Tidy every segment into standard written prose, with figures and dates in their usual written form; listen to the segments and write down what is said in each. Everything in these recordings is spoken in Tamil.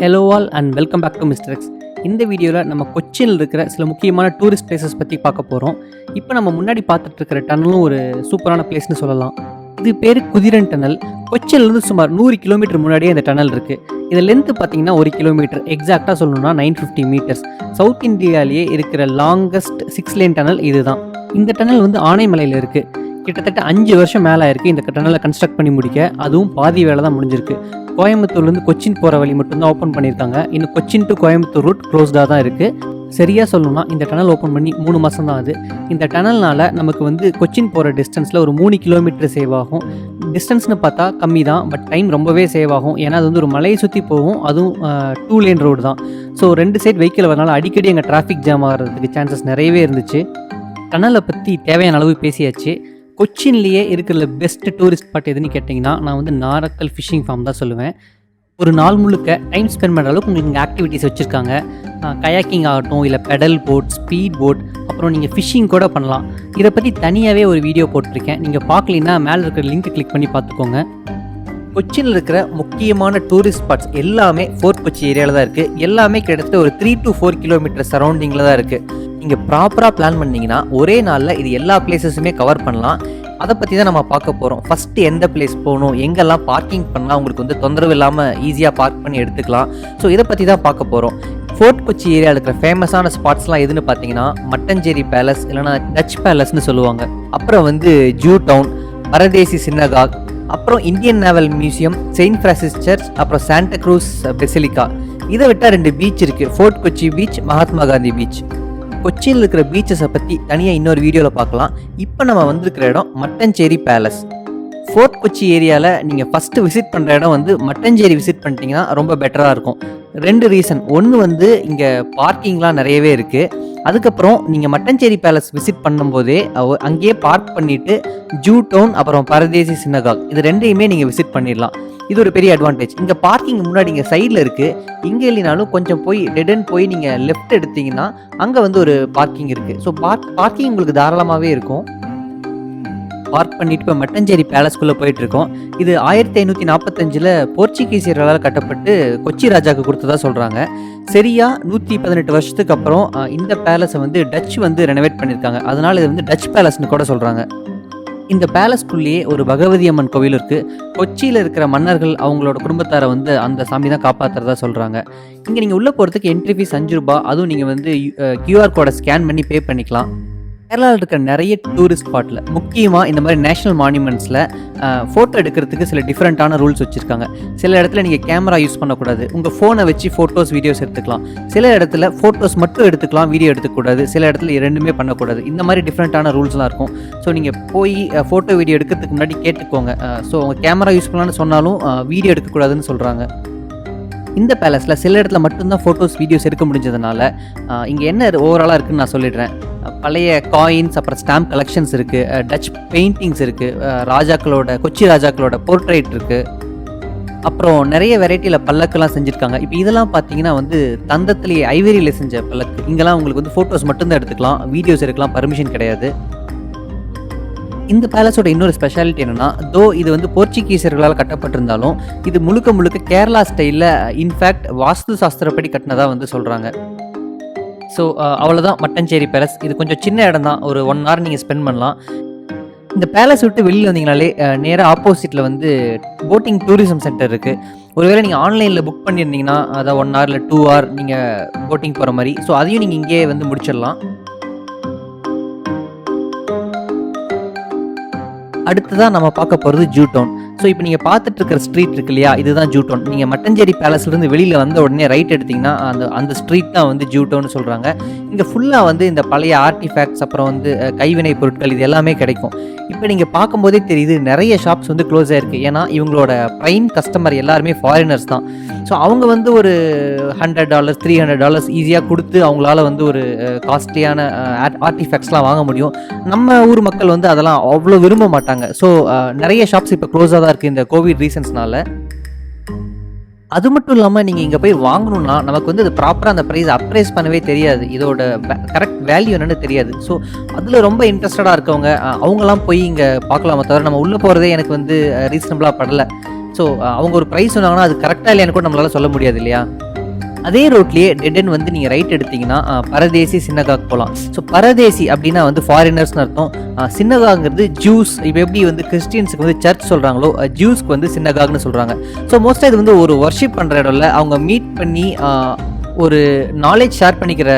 Hello all and welcome back to mister X. இந்த வீடியோவில் நம்ம கொச்சியில் இருக்கிற சில முக்கியமான டூரிஸ்ட் பிளேசஸ் பற்றி பார்க்க போகிறோம். இப்போ நம்ம முன்னாடி பார்த்துட்டு இருக்கிற டனலும் ஒரு சூப்பரான பிளேஸ்னு சொல்லலாம். இது பேர் குதிரன் டனல். கொச்சியிலேருந்து சுமார் 100 கிலோமீட்டர் முன்னாடியே இந்த டனல் இருக்குது. இது லென்த்து பார்த்தீங்கன்னா 1 கிலோமீட்டர், எக்ஸாக்டாக சொல்லணும்னா 950 மீட்டர்ஸ். சவுத் இந்தியாவிலேயே இருக்கிற லாங்கஸ்ட் 6 லேன் டனல் இது தான். இந்த டனல் வந்து ஆனைமலையில் இருக்குது. கிட்டத்தட்ட 5 வருஷம் மேலே இருக்குது இந்த டனலை கன்ஸ்ட்ரக்ட் பண்ணி முடிக்க. அதுவும் பாதி வேலை தான் முடிஞ்சிருக்கு. கோயம்புத்தூர்லேருந்து கொச்சின் போகிற வழி மட்டும்தான் ஓப்பன் பண்ணியிருக்காங்க. இன்னும் கொச்சின் டு கோயம்புத்தூர் ரூட் க்ளோஸ்டாக தான் இருக்குது. சரியாக சொல்லணும்னா இந்த டனல் ஓப்பன் பண்ணி 3 மாதம் தான் ஆகுது. இந்த டனல்னால் நமக்கு வந்து கொச்சின் போகிற டிஸ்டன்ஸில் ஒரு 3 கிலோமீட்டர் சேவ் ஆகும். டிஸ்டன்ஸ்னு பார்த்தா கம்மி தான், பட் டைம் ரொம்பவே சேவ் ஆகும். ஏன்னா அது வந்து ஒரு மலையை சுற்றி போகும், அதுவும் 2 லேன் ரோடு தான். ஸோ 2 சைட் வெஹிக்கிள் வரனால அடிக்கடி எங்கள் டிராஃபிக் ஜாம் ஆகிறதுக்கு சான்சஸ் நிறையவே இருந்துச்சு. டனலை பற்றி தேவையான அளவு பேசியாச்சு. கொச்சின்லேயே இருக்கிற பெஸ்ட் டூரிஸ்ட் ஸ்பாட் எதுன்னு கேட்டிங்கன்னா நான் வந்து நாரக்கல் ஃபிஷிங் ஃபார்ம் தான் சொல்லுவேன். ஒரு நாள் முழுக்க டைம் ஸ்பெண்ட் பண்ணுற அளவுக்கு உங்களுக்கு இங்கே ஆக்டிவிட்டீஸ் வச்சுருக்காங்க. கயாக்கிங் ஆகட்டும், இல்லை பெடல் போட், ஸ்பீட் போட், அப்புறம் நீங்கள் ஃபிஷிங் கூட பண்ணலாம். இதை பற்றி தனியாகவே ஒரு வீடியோ போட்டிருக்கேன். நீங்கள் பார்க்கலன்னா மேலே இருக்கிற லிங்க் கிளிக் பண்ணி பார்த்துக்கோங்க. கொச்சினில் இருக்கிற முக்கியமான டூரிஸ்ட் ஸ்பாட்ஸ் எல்லாமே ஃபோர்ட் கொச்சி ஏரியாவில் தான் இருக்குது. எல்லாமே கிட்டத்தட்ட ஒரு 3 to 4 கிலோமீட்டர் சரௌண்டிங்கில் தான் இருக்குது. நீங்கள் ப்ராப்பராக பிளான் பண்ணிங்கன்னா ஒரே நாளில் இது எல்லா பிளேஸஸுமே கவர் பண்ணலாம். அதை பற்றி தான் நம்ம பார்க்க போகிறோம். ஃபஸ்ட்டு எந்த பிளேஸ் போகணும், எங்கெல்லாம் பார்க்கிங் பண்ணால் உங்களுக்கு வந்து தொந்தரவு இல்லாமல் ஈஸியாக பார்க் பண்ணி எடுத்துக்கலாம். ஸோ இதை பற்றி தான் பார்க்க போகிறோம். ஃபோர்ட் கொச்சி ஏரியாவில் இருக்கிற ஃபேமஸான ஸ்பாட்ஸ்லாம் எதுன்னு பார்த்தீங்கன்னா மட்டஞ்சேரி பேலஸ், இல்லைனா டச் பேலஸ்ன்னு சொல்லுவாங்க. அப்புறம் வந்து ஜூ டவுன், பரதேசி சின்னகாக், அப்புறம் Indian naval museum, saint Francis church, அப்புறம் சாண்டா க்ரூஸ் பெசிலிக்கா. இதை விட்டால் 2 பீச் இருக்குது, fort Kochi beach, Mahatma Gandhi beach. கொச்சியில் இருக்கிற பீச்சஸை பற்றி தனியாக இன்னொரு வீடியோவில் பார்க்கலாம். இப்போ நம்ம வந்திருக்கிற இடம் மட்டஞ்சேரி பேலஸ். ஃபோர்ட் கொச்சி ஏரியாவில் நீங்கள் ஃபஸ்ட்டு விசிட் பண்ணுற இடம் வந்து மட்டஞ்சேரி விசிட் பண்ணிட்டீங்கன்னா ரொம்ப பெட்டராக இருக்கும். 2 ரீசன். ஒன்று வந்து இங்கே பார்க்கிங்லாம் நிறையவே இருக்குது. அதுக்கப்புறம் நீங்கள் மட்டஞ்சேரி பேலஸ் விசிட் பண்ணும்போதே அங்கேயே பார்க் பண்ணிவிட்டு ஜூ டவுன், அப்புறம் பரதேசி சின்னகாக், இது 2யுமே நீங்கள் விசிட் பண்ணிடலாம். இது ஒரு பெரிய அட்வான்டேஜ். இங்கே பார்க்கிங் முன்னாடி இங்கே சைடில் இருக்குது. இங்கே இல்லைனாலும் கொஞ்சம் போய் டெடன் போய் நீங்கள் லெஃப்ட் எடுத்தீங்கன்னா அங்கே வந்து ஒரு பார்க்கிங் இருக்குது. ஸோ பார்க்கிங் உங்களுக்கு தாராளமாகவே இருக்கும். பார்க் பண்ணிட்டு இப்போ மட்டஞ்சேரி பேலஸ்குள்ளே போயிட்டுருக்கோம். இது 1545 போர்ச்சுகீசியர்களால் கட்டப்பட்டு கொச்சி ராஜாவுக்கு கொடுத்ததா சொல்கிறாங்க. சரியா 118 வருஷத்துக்கு அப்புறம் இந்த பேலஸை வந்து டச் வந்து ரெனோவேட் பண்ணியிருக்காங்க. அதனால் இது வந்து டச் பேலஸ்னு கூட சொல்கிறாங்க. இந்த பேலஸ்குள்ளேயே ஒரு பகவதி அம்மன் கோவில் இருக்குது. கொச்சியில் இருக்கிற மன்னர்கள் அவங்களோட குடும்பத்தாரை வந்து அந்த சாமி தான் காப்பாற்றுறதா சொல்கிறாங்க. இங்கே நீங்கள் உள்ளே போகிறதுக்கு என்ட்ரி ஃபீஸ் 5 ரூபா. அதுவும் நீங்கள் வந்து QR கோடை ஸ்கேன் பண்ணி பே பண்ணிக்கலாம். கேரளாவில் இருக்கிற நிறைய டூரிஸ்ட் ஸ்பாட்டில், முக்கியமாக இந்த மாதிரி நேஷ்னல் மான்யூமெண்ட்ஸில் ஃபோட்டோ எடுக்கிறதுக்கு சில டிஃப்ரெண்ட்டான ரூல்ஸ் வச்சுருக்காங்க. சில இடத்துல நீங்கள் கேமரா யூஸ் பண்ணக்கூடாது, உங்கள் ஃபோனை வச்சு ஃபோட்டோஸ் வீடியோஸ் எடுத்துக்கலாம். சில இடத்துல ஃபோட்டோஸ் மட்டும் எடுத்துக்கலாம், வீடியோ எடுத்துக்கூடாது. சில இடத்துல 2மே பண்ணக்கூடாது. இந்த மாதிரி டிஃப்ரெண்ட்டான ரூல்ஸ்லாம் இருக்கும். ஸோ நீங்கள் போய் ஃபோட்டோ வீடியோ எடுக்கிறதுக்கு முன்னாடி கேட்டுக்கோங்க. ஸோ உங்கள் கேமரா யூஸ் பண்ணலான்னு சொன்னாலும் வீடியோ எடுக்கக்கூடாதுன்னு சொல்கிறாங்க. இந்த பேலஸில் சில இடத்துல மட்டும்தான் ஃபோட்டோஸ் வீடியோஸ் எடுக்க முடிஞ்சதுனால இங்கே என்ன ஓவராலாக இருக்குதுன்னு நான் சொல்லிடுறேன். பழைய காயின்ஸ், அப்புறம் ஸ்டாம்ப் கலெக்ஷன்ஸ் இருக்குது, டச் பெயிண்டிங்ஸ் இருக்குது, ராஜாக்களோட கொச்சி ராஜாக்களோட போர்ட்ரேட் இருக்குது, அப்புறம் நிறைய வெரைட்டியில் பல்லக்கெல்லாம் செஞ்சுருக்காங்க. இப்போ இதெல்லாம் பார்த்தீங்கன்னா வந்து தந்தத்துலேயே ஐவரியில் செஞ்ச பல்லக்கு. இங்கெல்லாம் உங்களுக்கு வந்து ஃபோட்டோஸ் மட்டும்தான் எடுத்துக்கலாம், வீடியோஸ் எடுக்கலாம் பர்மிஷன் கிடையாது. இந்த பேலஸோட இன்னொரு ஸ்பெஷாலிட்டி என்னென்னா, இது வந்து போர்ச்சுகீசியர்களால் கட்டப்பட்டிருந்தாலும் இது முழுக்க கேரளா ஸ்டைலில் இன்ஃபேக்ட் வாஸ்து சாஸ்திரப்படி கட்டினதாக வந்து சொல்கிறாங்க. ஸோ அவ்வளோதான் மட்டஞ்சேரி பேலஸ். இது கொஞ்சம் சின்ன இடம் தான், ஒரு 1 hour நீங்கள் ஸ்பெண்ட் பண்ணலாம். இந்த பேலஸ் விட்டு வெளியில் வந்தீங்கனாலே நேராக ஆப்போசிட்டில் வந்து போட்டிங் டூரிசம் சென்டர் இருக்குது. ஒருவேளை நீங்கள் ஆன்லைனில் புக் பண்ணியிருந்தீங்கன்னா அதான் 1 hour இல்லை 2 hour நீங்கள் போட்டிங் போகிற மாதிரி. ஸோ அதையும் நீங்கள் இங்கேயே வந்து முடிச்சிடலாம். அடுத்ததான் நம்ம பார்க்க போகிறது ஜூ டவுன். ஸோ இப்போ நீங்கள் பார்த்துட்டு இருக்கிற ஸ்ட்ரீட் இருக்கு இல்லையா, இதுதான் ஜூ டவுன். நீங்கள் மட்டஞ்சேரி பேலஸ்லேருந்து வெளியில் வந்த உடனே ரைட் எடுத்திங்கன்னா அந்த ஸ்ட்ரீட் தான் வந்து ஜூ டவுன்னு சொல்கிறாங்க. இங்கே ஃபுல்லாக வந்து இந்த பழைய ஆர்டிஃபேக்ட்ஸ், அப்புறம் வந்து கைவினை பொருட்கள், இது எல்லாமே கிடைக்கும். இப்போ நீங்கள் பார்க்கும்போதே தெரியுது நிறைய ஷாப்ஸ் வந்து க்ளோஸ் ஆகிருக்கு. ஏன்னா இவங்களோட ப்ரைம் கஸ்டமர் எல்லாருமே ஃபாரினர்ஸ் தான். ஸோ அவங்க வந்து ஒரு $100 $300 ஈஸியாக கொடுத்து அவங்களால வந்து ஒரு காஸ்ட்லியான ஆர்டிஃபேக்ட்ஸ்லாம் வாங்க முடியும். நம்ம ஊர் மக்கள் வந்து அதெல்லாம் அவ்வளோ விரும்ப மாட்டாங்க. ஸோ நிறைய ஷாப்ஸ் இப்போ க்ளோஸாக தான் இருக்குது இந்த கோவிட் ரீசன்ஸ்னால. அது மட்டும் இல்லாமல் நீங்கள் இங்கே போய் வாங்கணுன்னா நமக்கு வந்து அது ப்ராப்பராக அந்த ப்ரைஸ் அப்ரைஸ் பண்ணவே தெரியாது, இதோட கரெக்ட் வேல்யூ என்னென்னு தெரியாது. ஸோ அதில் ரொம்ப இன்ட்ரெஸ்டடாக இருக்கவங்க அவங்களாம் போய் இங்கே பார்க்கலாமே தவிர நம்ம உள்ளே போகிறதே எனக்கு வந்து ரீசனபிளாக படலை. ஸோ அவங்க ஒரு ப்ரைஸ் சொன்னாங்கன்னா அது கரெக்டாக இல்லையான்னு கூட நம்மளால் சொல்ல முடியாது இல்லையா. அதே ரோட்லேயே டெட் எண்ட் வந்து நீங்கள் ரைட் எடுத்தீங்கன்னா பரதேசி சின்னகாக் போகலாம். ஸோ பரதேசி அப்படின்னா வந்து ஃபாரினர்ஸ்னு அர்த்தம். சின்னகாங்கிறது ஜூஸ். இப்போ எப்படி வந்து கிறிஸ்டியன்ஸுக்கு வந்து சர்ச் சொல்கிறாங்களோ, ஜூஸ்க்கு வந்து சின்னகாக்னு சொல்கிறாங்க. ஸோ மோஸ்ட்டாக இது வந்து ஒரு வர்ஷிப் பண்ணுற இடம்ல அவங்க மீட் பண்ணி ஒரு நாலேஜ் ஷேர் பண்ணிக்கிற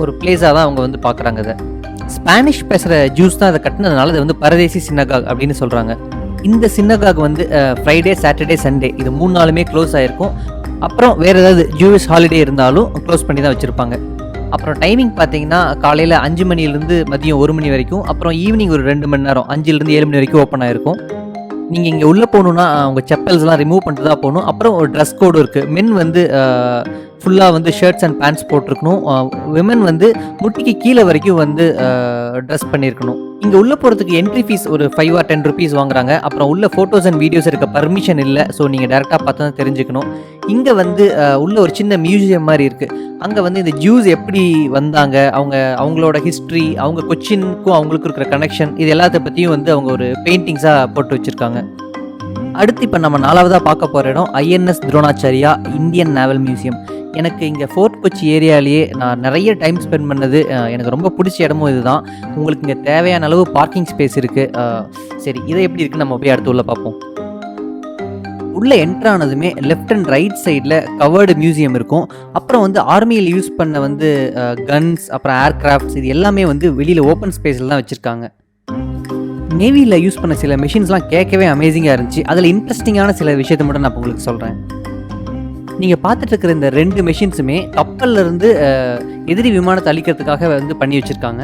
ஒரு பிளேஸாக தான் அவங்க வந்து பார்க்குறாங்க. இதை ஸ்பானிஷ் பேசுகிற ஜூஸ் தான் அதை கட்டினதுனால இது வந்து பரதேசி சின்னகாக் அப்படின்னு சொல்கிறாங்க. இந்த சின்னகாக் வந்து ஃப்ரைடே, சாட்டர்டே, சண்டே இது 3 நாளுமே க்ளோஸ் ஆகிருக்கும். அப்புறம் வேறு ஏதாவது ஜூவிஷ் ஹாலிடே இருந்தாலும் க்ளோஸ் பண்ணி தான் வச்சுருப்பாங்க. அப்புறம் டைமிங் பார்த்தீங்கன்னா காலையில் 5 மணிலேருந்து மதியம் 1 மணி வரைக்கும், அப்புறம் ஈவினிங் ஒரு 2 மணி நேரம் 5லேருந்து 7 மணி வரைக்கும் ஓப்பன் ஆகிருக்கும். நீங்கள் இங்கே உள்ளே போகணுன்னா உங்கள் செப்பல்ஸ்லாம் ரிமூவ் பண்ணிட்டு தான் போகணும். அப்புறம் ஒரு ட்ரெஸ் கோடு இருக்குது. மென் வந்து ஃபுல்லாக வந்து ஷர்ட்ஸ் அண்ட் பேண்ட்ஸ் போட்டிருக்கணும். விமன் வந்து முட்டிக்கு கீழே வரைக்கும் வந்து ட்ரெஸ் பண்ணியிருக்கணும். இங்கே உள்ளே போகிறதுக்கு என்ட்ரி ஃபீஸ் ஒரு 5 or 10 rupees வாங்குறாங்க. அப்புறம் உள்ள ஃபோட்டோஸ் அண்ட் வீடியோஸ் இருக்க பர்மிஷன் இல்லை. ஸோ நீங்கள் டேரெக்டாக பார்த்து தான் தெரிஞ்சுக்கணும். இங்கே வந்து உள்ள ஒரு சின்ன மியூசியம் மாதிரி இருக்குது. அங்கே வந்து இந்த ஜூஸ் எப்படி வந்தாங்க, அவங்களோட ஹிஸ்ட்ரி, அவங்க கொச்சினுக்கும் அவங்களுக்கு இருக்கிற கனெக்ஷன், இது எல்லாத்த பற்றியும் வந்து அவங்க ஒரு பெயிண்டிங்ஸாக போட்டு வச்சுருக்காங்க. அடுத்து இப்போ நம்ம 4வதாக பார்க்க போகிற இடம் INS Dronacharya Indian naval museum. எனக்கு இங்கே ஃபோர்ட் கொச்சி ஏரியாலேயே நான் நிறைய டைம் ஸ்பெண்ட் பண்ணது, எனக்கு ரொம்ப பிடிச்ச இடமும் இதுதான். உங்களுக்கு இங்கே தேவையான அளவு பார்க்கிங் ஸ்பேஸ் இருக்குது. சரி, இதை எப்படி இருக்குன்னு நம்ம போய் அடுத்து உள்ள பார்ப்போம். உள்ளே என்ட்ரானதுமே லெஃப்ட் அண்ட் ரைட் சைடில் கவர்டு மியூசியம் இருக்கும். அப்புறம் வந்து ஆர்மியில் யூஸ் பண்ண வந்து கன்ஸ், அப்புறம் ஏர்கிராஃப்ட்ஸ், இது எல்லாமே வந்து வெளியில் ஓப்பன் ஸ்பேஸில் தான் வச்சுருக்காங்க. நேவியில் யூஸ் பண்ண சில மிஷின்ஸ்லாம் கேட்கவே அமேசிங்காக இருந்துச்சு. அதில் இன்ட்ரெஸ்டிங்கான சில விஷயத்தை மட்டும் நான் உங்களுக்கு சொல்கிறேன். நீங்கள் பார்த்துட்டு இருக்கிற இந்த 2 மெஷின்ஸுமே கப்பல்லேருந்து எதிரி விமானத்தை அழிக்கிறதுக்காக வந்து பண்ணி வச்சுருக்காங்க.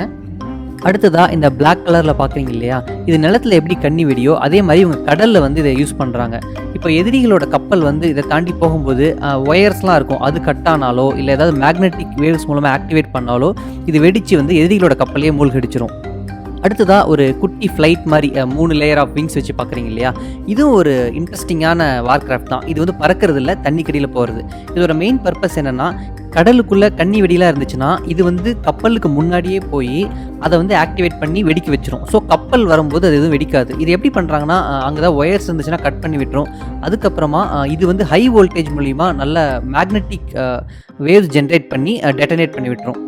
அடுத்ததாக இந்த பிளாக் கலரில் பார்க்குறீங்க இல்லையா, இது நிலத்தில் எப்படி கண்ணி வெடியோ அதே மாதிரி இவங்க கடலில் வந்து இதை யூஸ் பண்ணுறாங்க. இப்போ எதிரிகளோட கப்பல் வந்து இதை தாண்டி போகும்போது ஒயர்ஸ்லாம் இருக்கும், அது கட் ஆனாலோ இல்லை ஏதாவது மேக்னெட்டிக் வேவ்ஸ் மூலமாக ஆக்டிவேட் பண்ணாலோ இது வெடித்து வந்து எதிரிகளோட கப்பலையே மூழ்கடிச்சிரும். அடுத்ததாக ஒரு குட்டி ஃப்ளைட் மாதிரி 3 லேயர் ஆஃப் விங்ஸ் வச்சு பார்க்குறீங்க இல்லையா, இதுவும் ஒரு இன்ட்ரெஸ்டிங்கான வார்கிராஃப்ட் தான். இது வந்து பறக்கிறது இல்லை, தண்ணி கடியில் போகிறது. இதோட மெயின் பர்பஸ் என்னென்னா, கடலுக்குள்ளே கண்ணி வெடிலாம் இருந்துச்சுன்னா இது வந்து கப்பலுக்கு முன்னாடியே போய் அதை வந்து ஆக்டிவேட் பண்ணி வெடிக்க வச்சிரும். ஸோ கப்பல் வரும்போது அது எதுவும் வெடிக்காது. இது எப்படி பண்ணுறாங்கன்னா, அங்கே தான் ஒயர்ஸ் இருந்துச்சுன்னா கட் பண்ணி விட்டுரும். அதுக்கப்புறமா இது வந்து ஹை வோல்டேஜ் மூலிமா நல்ல மேக்னெட்டிக் வேவ்ஸ் ஜென்ரேட் பண்ணி டெட்டனேட் பண்ணி விட்டுரும்.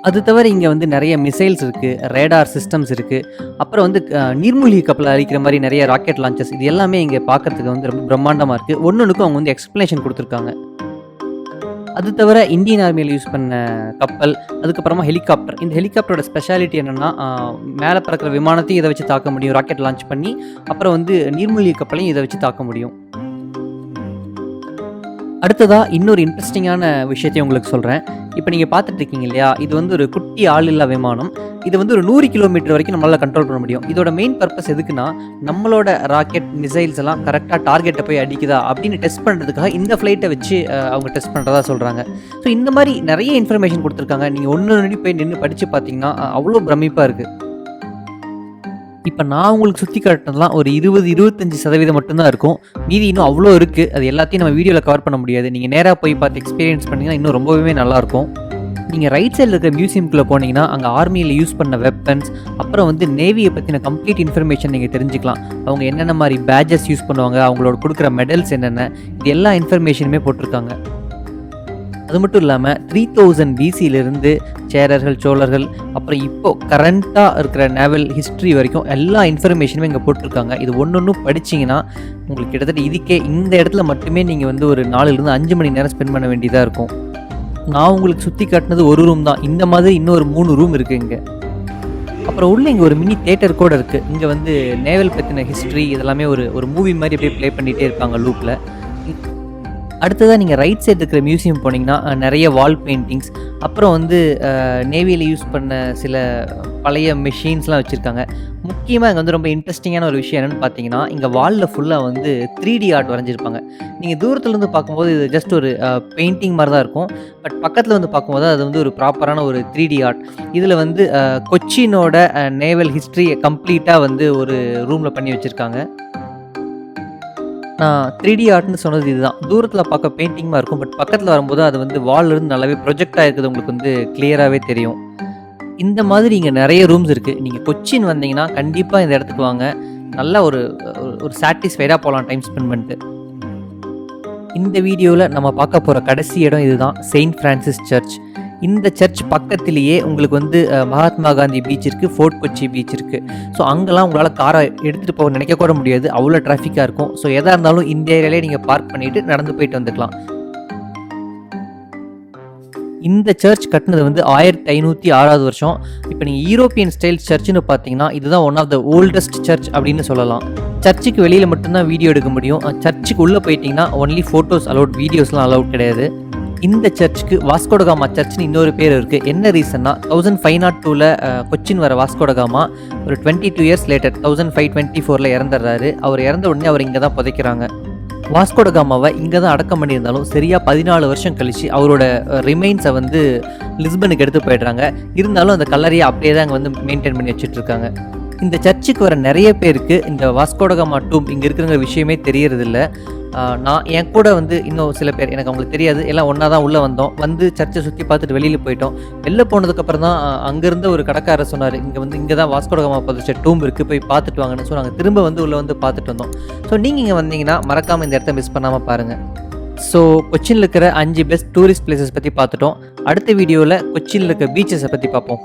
அது தவிர இங்கே வந்து நிறைய மிசைல்ஸ் இருக்குது, ரேடார் சிஸ்டம்ஸ் இருக்குது. அப்புறம் வந்து நீர்மூழ்கி கப்பலை அழிக்கிற மாதிரி நிறைய ராக்கெட் லான்ச்சஸ், இது எல்லாமே இங்கே பார்க்கறதுக்கு வந்து ரொம்ப பிரம்மாண்டமாக இருக்குது. ஒன்றுக்கும் அவங்க வந்து எக்ஸ்ப்ளனேஷன் கொடுத்துருக்காங்க. அது தவிர இந்தியன் ஆர்மியில் யூஸ் பண்ண கப்பல், அதுக்கப்புறமா ஹெலிகாப்டர். இந்த ஹெலிகாப்டரோட ஸ்பெஷாலிட்டி என்னென்னா, மேலே பறக்கிற விமானத்தையும் இதை வச்சு தாக்க முடியும், ராக்கெட் லான்ச் பண்ணி. அப்புறம் வந்து நீர்மூழ்கி கப்பலையும் இதை வச்சு தாக்க முடியும். அடுத்ததாக இன்னொரு இன்ட்ரெஸ்டிங்கான விஷயத்தையும் உங்களுக்கு சொல்கிறேன். இப்போ நீங்கள் பார்த்துட்டு இருக்கீங்க இல்லையா, இது வந்து ஒரு குட்டி ஆளில்லா விமானம். இது வந்து ஒரு 100 கிலோமீட்டர் வரைக்கும் நம்மளால் கண்ட்ரோல் பண்ண முடியும். இதோட மெயின் பர்பஸ் எதுக்குன்னா, நம்மளோட ராக்கெட் மிசைல்ஸ் எல்லாம் கரெக்டாக டார்கெட்டை போய் அடிக்குதா அப்படின்னு டெஸ்ட் பண்ணுறதுக்காக இந்த ஃப்ளைட்டை வச்சு அவங்க டெஸ்ட் பண்ணுறதா சொல்கிறாங்க. ஸோ இந்த மாதிரி நிறைய இன்ஃபர்மேஷன் கொடுத்துருக்காங்க. நீங்கள் ஒன்று போய் நின்று படித்து பார்த்தீங்கன்னா அவ்வளோ பிரமிப்பாக இருக்குது. இப்போ நான் உங்களுக்கு சுற்றி காட்டினதுலாம் ஒரு 20-25% மட்டும்தான் இருக்கும். மீதி இன்னும் அவ்வளோ இருக்குது. அது எல்லாத்தையும் நம்ம வீடியோவில் கவர் பண்ண முடியாது. நீங்கள் நேராக போய் பார்த்து எக்ஸ்பீரியன்ஸ் பண்ணிங்கன்னா இன்னும் ரொம்பவே நல்லாயிருக்கும். நீங்கள் ரைட் சைடில் இருக்கிற மியூசியம்குள்ளே போனீங்கன்னா அங்கே ஆர்மியில் யூஸ் பண்ண வெப்பன்ஸ், அப்புறம் வந்து நேவியை பற்றின கம்ப்ளீட் இன்ஃபர்மேஷன் நீங்கள் தெரிஞ்சுக்கலாம். அவங்க என்னென்ன மாதிரி பேட்ஜஸ் யூஸ் பண்ணுவாங்க, அவங்களோட கொடுக்குற மெடல்ஸ் என்னென்ன, இது எல்லா இன்ஃபர்மேஷனுமே போட்டிருக்காங்க. அது மட்டும் இல்லாமல் 3000 BCயிலிருந்து சேரர்கள், சோழர்கள், அப்புறம் இப்போது கரண்ட்டாக இருக்கிற நேவல் ஹிஸ்ட்ரி வரைக்கும் எல்லா இன்ஃபர்மேஷனுமே இங்கே போட்டிருக்காங்க. இது ஒன்றும் படிச்சிங்கன்னா உங்களுக்கு கிட்டத்தட்ட இதுக்கே இந்த இடத்துல மட்டுமே நீங்கள் வந்து ஒரு 4லேருந்து 5 மணி நேரம் ஸ்பெண்ட் பண்ண வேண்டியதாக இருக்கும். நான் உங்களுக்கு சுற்றி காட்டினது ஒரு ரூம் தான். இந்த மாதிரி இன்னொரு 3 ரூம் இருக்குது இங்கே. அப்புறம் உள்ள இங்கே ஒரு மினி தேட்டர் கூட இருக்குது. இங்கே வந்து நேவல் பற்றின ஹிஸ்ட்ரி இதெல்லாமே ஒரு மூவி மாதிரி அப்படியே ப்ளே பண்ணிகிட்டே இருப்பாங்க லூப்பில். அடுத்ததாக நீங்கள் ரைட் சைடு இருக்கிற மியூசியம் போனீங்கன்னா நிறைய வால் பெயிண்டிங்ஸ், அப்புறம் வந்து நேவியில் யூஸ் பண்ண சில பழைய மெஷின்ஸ்லாம் வச்சுருக்காங்க. முக்கியமாக இங்கே வந்து ரொம்ப இன்ட்ரெஸ்டிங்கான ஒரு விஷயம் என்னென்னு பார்த்தீங்கன்னா, இங்கே வாலில் ஃபுல்லாக வந்து 3D ஆர்ட் வரைஞ்சிருப்பாங்க. நீங்கள் தூரத்துலேருந்து பார்க்கும்போது இது ஜஸ்ட் ஒரு பெயிண்டிங் மாதிரி தான் இருக்கும். பட் பக்கத்தில் வந்து பார்க்கும்போது அது வந்து ஒரு ப்ராப்பரான ஒரு 3D ஆர்ட். இதில் வந்து கொச்சினோட நேவல் ஹிஸ்ட்ரியை கம்ப்ளீட்டாக வந்து ஒரு ரூமில் பண்ணி வச்சுருக்காங்க. நான் 3D ஆர்ட்னு சொன்னது இதுதான். தூரத்தில் பார்க்க பெயிண்டிங்காக இருக்கும், பட் பக்கத்தில் வரும்போது அது வந்து வால்லேருந்து நல்லாவே ப்ரொஜெக்ட் ஆகிருக்குது, உங்களுக்கு வந்து கிளியராகவே தெரியும். இந்த மாதிரி இங்கே நிறைய ரூம்ஸ் இருக்குது. நீங்கள் கொச்சின் வந்தீங்கன்னா கண்டிப்பாக இந்த இடத்துக்கு வாங்க. நல்லா ஒரு சாட்டிஸ்ஃபைடாக போகலாம் டைம் ஸ்பெண்ட் பண்ணிட்டு. இந்த வீடியோவில் நம்ம பார்க்க போகிற கடைசி இடம் இதுதான், செயின்ட் ஃப்ரான்சிஸ் சர்ச். இந்த சர்ச் பக்கத்திலேயே உங்களுக்கு வந்து மகாத்மா காந்தி பீச் இருக்குது, ஃபோர்ட் கொச்சி பீச் இருக்குது. ஸோ அங்கெல்லாம் உங்களால் காரை எடுத்துகிட்டு போக நினைக்க கூட முடியாது, அவ்வளோ டிராஃபிக்காக இருக்கும். ஸோ எதாக இருந்தாலும் இந்த ஏரியாலே நீங்கள் பார்க் பண்ணிவிட்டு நடந்து போயிட்டு வந்துக்கலாம். இந்த சர்ச் கட்டினது வந்து 1506 வருஷம். இப்போ நீங்கள் யூரோப்பியன் ஸ்டைல் சர்ச்சுன்னு பார்த்தீங்கன்னா இதுதான் one of the oldest church அப்படின்னு சொல்லலாம். சர்ச்சுக்கு வெளியில் மட்டும்தான் வீடியோ எடுக்க முடியும். சர்ச்சுக்கு உள்ளே போயிட்டிங்கன்னா ஒன்லி ஃபோட்டோஸ் அலவுட், வீடியோஸ்லாம் அலவுட் கிடையாது. இந்த சர்ச்சுக்கு வாஸ்கோடகாமா சர்ச்னு இன்னொரு பேர் இருக்குது. என்ன ரீசன்னா 1502ல் கொச்சின் வர வாஸ்கோடகாமா ஒரு 22 இயர்ஸ் லேட்டர் 1524 இறந்துடுறாரு. அவர் இறந்த உடனே அவர் இங்கே தான் புதைக்கிறாங்க. வாஸ்கோடகாமாவை இங்கே தான் அடக்கம் பண்ணியிருந்தாலும் சரியாக 14 வருஷம் கழித்து அவரோட ரிமைன்ஸை வந்து லிஸ்பனுக்கு எடுத்து போயிடுறாங்க. இருந்தாலும் அந்த கல்லறையை அப்படியே தான் அங்கே வந்து மெயின்டைன் பண்ணி வச்சுட்ருக்காங்க. இந்த சர்ச்சுக்கு வர நிறைய பேருக்கு இந்த வாஸ்கோடகாமா டூம் இங்கே இருக்கிற விஷயமே தெரியறதில்ல. நான் என் கூட வந்து இன்னும் சில பேர், எனக்கு அவங்களுக்கு தெரியாது, எல்லாம் ஒன்றா தான் உள்ளே வந்தோம். வந்து சர்ச்சை சுற்றி பார்த்துட்டு வெளியில் போயிட்டோம். வெளில போனதுக்கப்புறம் தான் அங்கேருந்து ஒரு கடைக்காரர் சொன்னார், இங்கே தான் வாஸ்கோடகாமா பதிச்ச டூம் இருக்குது, போய் பார்த்துட்டு வாங்கன்னு. ஸோ நாங்கள் திரும்ப வந்து உள்ளே வந்து பார்த்துட்டு வந்தோம். ஸோ நீங்கள் இங்கே வந்தீங்கன்னா மறக்காமல் இந்த இடத்த மிஸ் பண்ணாமல் பாருங்கள். ஸோ கொச்சினில் இருக்கிற 5 பெஸ்ட் டூரிஸ்ட் பிளேசஸ் பற்றி பார்த்துட்டோம். அடுத்த வீடியோவில் கொச்சினில் இருக்க பீச்சஸை பற்றி பார்ப்போம்.